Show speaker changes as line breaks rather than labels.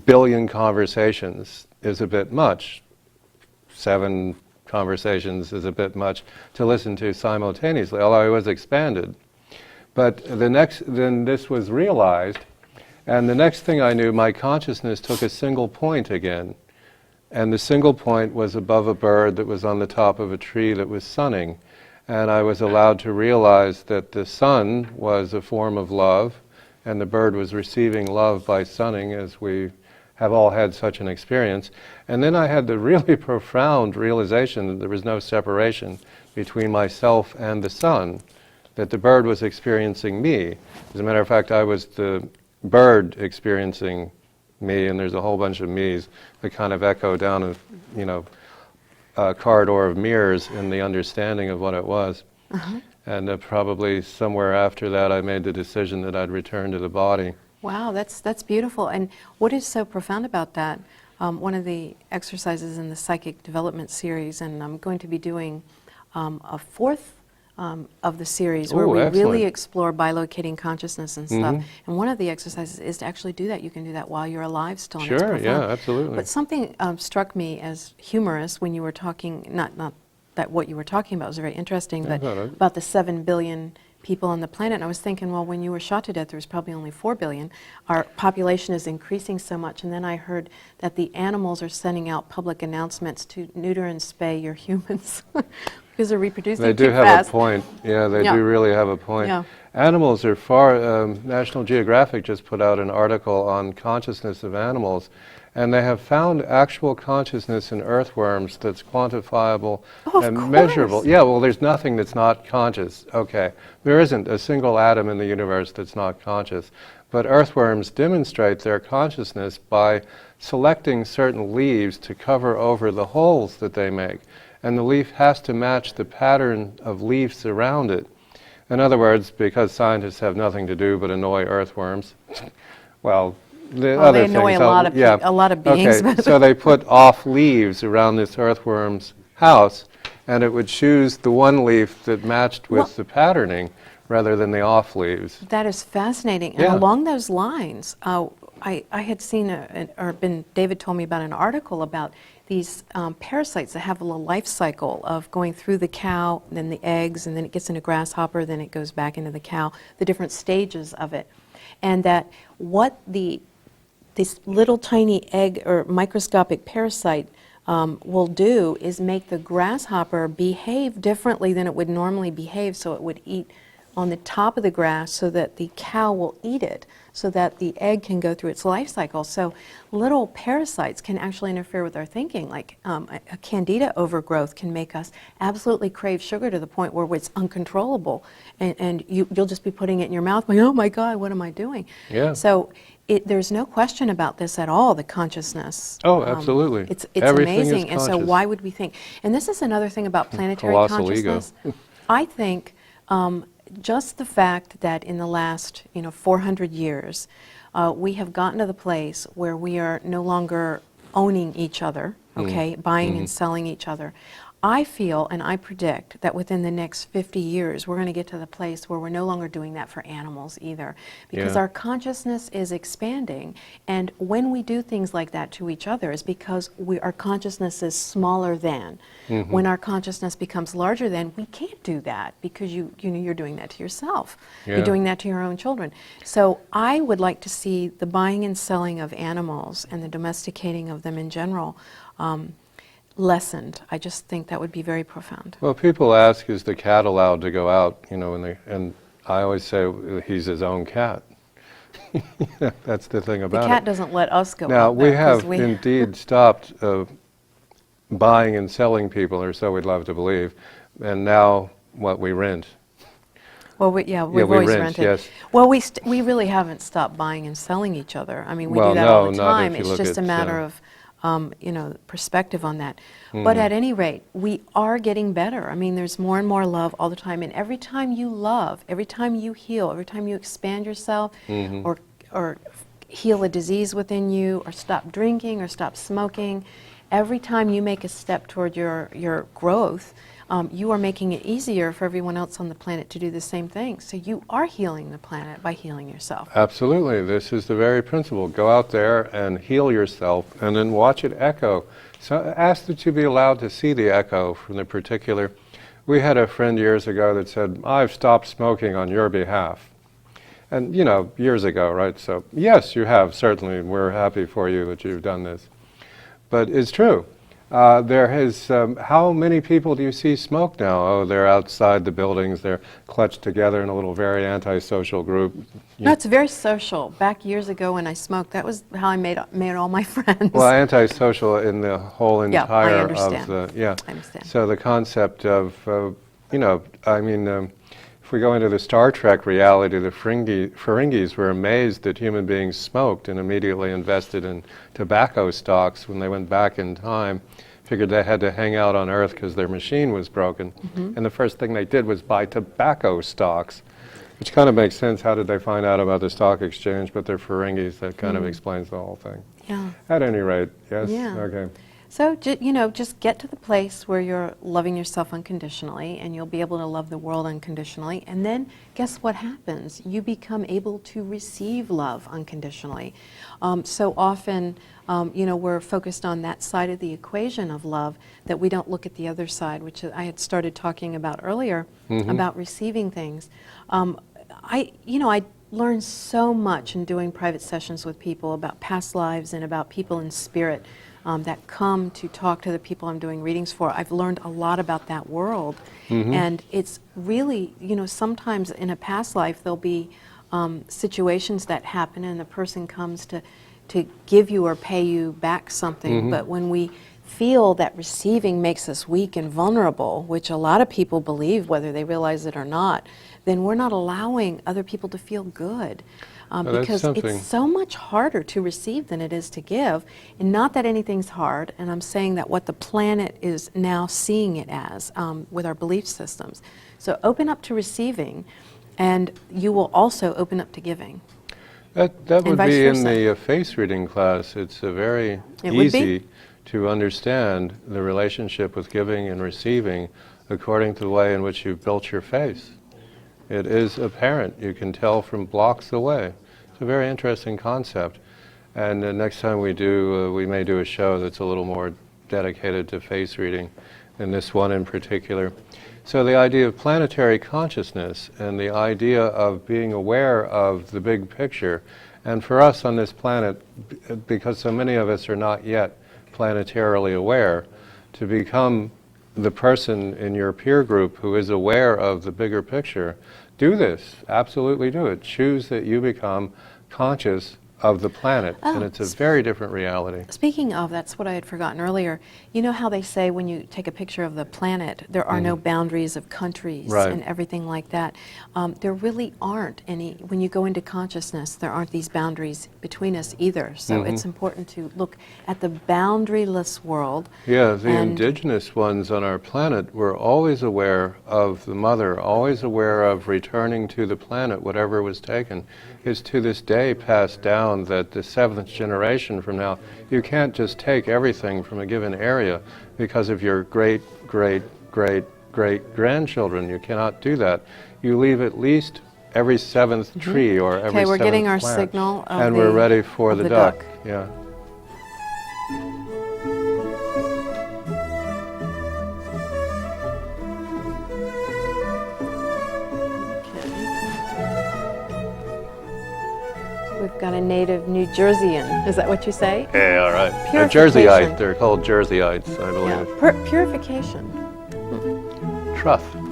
billion conversations is a bit much. 7 conversations is a bit much to listen to simultaneously, although I was expanded. But then this was realized, and the next thing I knew, my consciousness took a single point again. And the single point was above a bird that was on the top of a tree that was sunning. And I was allowed to realize that the sun was a form of love, and the bird was receiving love by sunning, as we have all had such an experience. And then I had the really profound realization that there was no separation between myself and the sun, that the bird was experiencing me. As a matter of fact, I was the bird experiencing me, and there's a whole bunch of me's that kind of echo down a corridor of mirrors in the understanding of what it was.
Uh-huh.
And probably somewhere after that I made the decision that I'd return to the body.
Wow, that's beautiful. And what is so profound about that, one of the exercises in the Psychic Development series, and I'm going to be doing a 4th of the series where we
excellent.
really explore bilocating consciousness and stuff. And one of the exercises is to actually do that. You can do that while you're alive still. And it's
Sure,
profound.
yeah, absolutely.
But something struck me as humorous when you were talking, not that what you were talking about was very interesting, but about the 7 billion people on the planet. And I was thinking, well, when you were shot to death, there was probably only 4 billion. Our population is increasing so much. And then I heard that the animals are sending out public announcements to neuter and spay your humans. Because they're reproducing
They do
too
have
fast.
a point. Yeah, they do really have a point.
Yeah.
Animals are far, National Geographic just put out an article on consciousness of animals, and they have found actual consciousness in earthworms that's quantifiable and measurable. Yeah, well, there's nothing that's not conscious. Okay, there isn't a single atom in the universe that's not conscious. But earthworms demonstrate their consciousness by selecting certain leaves to cover over the holes that they make. And the leaf has to match the pattern of leaves around it. In other words, because scientists have nothing to do but annoy earthworms, well,
they annoy a lot of beings.
Okay, so they put off leaves around this earthworm's house, and it would choose the one leaf that matched with the patterning rather than the off leaves.
That is fascinating.
Yeah.
And along those lines, I had seen, David told me about an article about these parasites that have a little life cycle of going through the cow, then the eggs, and then it gets into grasshopper, then it goes back into the cow, the different stages of it. And that what this little tiny egg or microscopic parasite will do is make the grasshopper behave differently than it would normally behave, so it would eat on the top of the grass so that the cow will eat it, so that the egg can go through its life cycle. So little parasites can actually interfere with our thinking, like a candida overgrowth can make us absolutely crave sugar to the point where it's uncontrollable, and you'll just be putting it in your mouth going, oh my God, what am I doing?
Yeah.
So there's no question about this at all, the consciousness.
Oh, absolutely.
It's
Everything is
amazing, and so
conscious.
why would we think? And this is another thing about planetary
Colossal
consciousness.
ego.
I think just the fact that in the last 400 years, we have gotten to the place where we are no longer owning each other, okay, buying and selling each other. I feel and I predict that within the next 50 years, we're going to get to the place where we're no longer doing that for animals either. Because our consciousness is expanding. And when we do things like that to each other, is because our consciousness is smaller than. When our consciousness becomes larger than, we can't do that because you're doing that to yourself. You're doing that to your own children. So I would like to see the buying and selling of animals and the domesticating of them in general lessened. I just think that would be very profound.
Well, people ask, is the cat allowed to go out? And I always say he's his own cat. That's the thing about it.
The cat doesn't let us go out.
Now, we have indeed stopped buying and selling people, or so we'd love to believe, and now we rent.
Well, we've always rented.
Yes.
Well, we really haven't stopped buying and selling each other. I mean, we do that all the time. It's just a matter of perspective on that. But at any rate, we are getting better. I mean, there's more and more love all the time. And every time you love, every time you heal, every time you expand yourself or heal a disease within you or stop drinking or stop smoking, every time you make a step toward your growth, you are making it easier for everyone else on the planet to do the same thing. So you are healing the planet by healing yourself.
Absolutely. This is the very principle. Go out there and heal yourself and then watch it echo. So ask that you be allowed to see the echo from the particular. We had a friend years ago that said, I've stopped smoking on your behalf. And, you know, years ago, right? So, yes, you have, certainly. We're happy for you that you've done this. But it's true. How many people do you see smoke now? Oh, they're outside the buildings. They're clutched together in a little very antisocial group.
No, it's very social. Back years ago when I smoked, that was how I made all my friends.
Well, antisocial in the whole entire
I understand.
of the,
I understand.
So the concept of, you know, I mean, if we go into the Star Trek reality, the Ferengis were amazed that human beings smoked and immediately invested in tobacco stocks when they went back in time. Figured they had to hang out on Earth because their machine was broken. And the first thing they did was buy tobacco stocks, which kind of makes sense. How did they find out about the stock exchange? But they're Ferengis. That kind of explains the whole thing.
Yeah.
At any rate, yes?
Yeah.
Okay.
So, you know, just get to the place where you're loving yourself unconditionally, and you'll be able to love the world unconditionally. And then, guess what happens? You become able to receive love unconditionally. So often, you know, we're focused on that side of the equation of love that we don't look at the other side, which I had started talking about earlier, about receiving things. I learned so much in doing private sessions with people about past lives and about people in spirit. That come to talk to the people I'm doing readings for. I've learned a lot about that world. And it's really, you know, sometimes in a past life there'll be situations that happen and the person comes to give you or pay you back something. But when we feel that receiving makes us weak and vulnerable, which a lot of people believe whether they realize it or not, then we're not allowing other people to feel good. Because it's so much harder to receive than it is to give. And not that anything's hard, and I'm saying that what the planet is now seeing it as with our belief systems. So open up to receiving, and you will also open up to giving.
That would be in
versa.
the face reading class. It's very easy to understand the relationship with giving and receiving according to the way in which you've built your face. It is apparent. You can tell from blocks away. It's a very interesting concept. And next time we do, we may do a show that's a little more dedicated to face reading than this one in particular. So the idea of planetary consciousness and the idea of being aware of the big picture. And for us on this planet, because so many of us are not yet planetarily aware, to become the person in your peer group who is aware of the bigger picture, do this. Absolutely do it. Choose that you become conscious of the planet, and it's a very different reality.
Speaking of, that's what I had forgotten earlier. You know how they say when you take a picture of the planet, there are no boundaries of countries and everything like that. There really aren't any. When you go into consciousness, there aren't these boundaries between us either. So it's important to look at the boundaryless world.
Yeah, the indigenous ones on our planet were always aware of the mother, always aware of returning to the planet, whatever was taken. It's to this day passed down that the 7th generation from now, you can't just take everything from a given area because of your great, great, great, great grandchildren. You cannot do that. You leave at least every 7th tree or every 7th
Okay, we're getting our
plant.
signal of
and we're ready for the duck. Yeah.
We've got a native New Jerseyan. Is that what you say?
Yeah, all right.
Purification.
Jerseyite. They're called Jerseyites, I believe.
Yeah. Purification.
Truth.